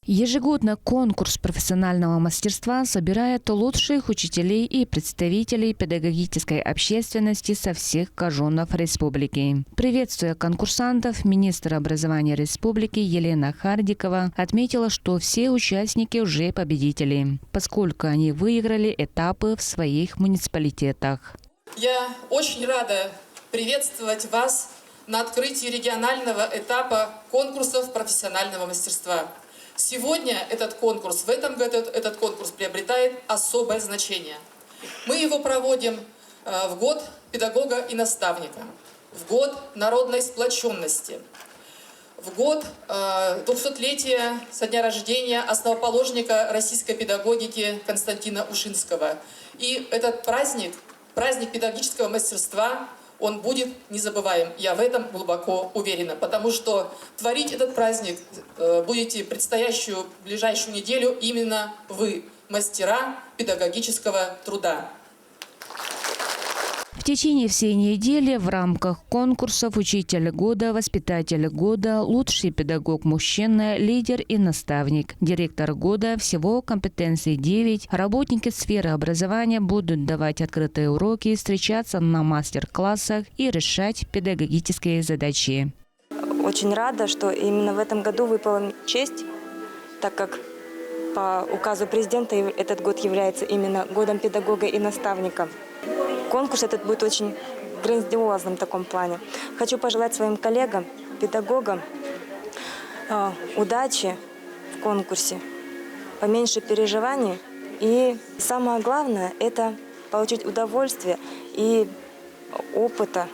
Ежегодно конкурс профессионального мастерства собирает лучших учителей и представителей педагогической общественности со всех канtonов республики. Приветствуя конкурсантов, министр образования республики Елена Хардикова отметила, что все участники уже победители, поскольку они выиграли этапы в своих муниципалитетах. Я очень рада приветствовать вас на открытии регионального этапа конкурсов профессионального мастерства. Сегодня этот конкурс, в этом году этот конкурс приобретает особое значение. Мы его проводим в год педагога и наставника, в год народной сплоченности, в год 200-летия со дня рождения основоположника российской педагогики Константина Ушинского. И этот праздник педагогического мастерства, он будет незабываем. Я в этом глубоко уверена, потому что творить этот праздник будете предстоящую ближайшую неделю именно вы, мастера педагогического труда. В течение всей недели в рамках конкурсов «Учитель года», «Воспитатель года», «Лучший педагог мужчина», «Лидер и наставник», «Директор года» всего компетенций 9. Работники сферы образования будут давать открытые уроки, встречаться на мастер-классах и решать педагогические задачи. Очень рада, что именно в этом году выпала честь, так как по указу президента этот год является именно годом педагога и наставника. Конкурс этот будет очень грандиозным в таком плане. Хочу пожелать своим коллегам, педагогам удачи в конкурсе, поменьше переживаний. И самое главное – это получить удовольствие и опыта.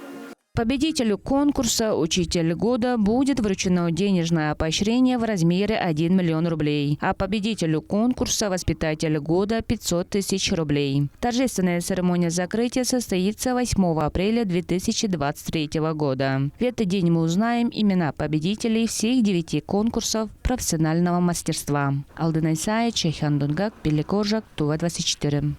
Победителю конкурса «Учитель года» будет вручено денежное поощрение в размере 1 миллион рублей, а победителю конкурса «Воспитатель года» – 500 тысяч рублей. Торжественная церемония закрытия состоится 8 апреля 2023 года. В этот день мы узнаем имена победителей всех 9 конкурсов профессионального мастерства. Алтынай Сай, Чайхан Дунгак, Пеликожак, Тува 24.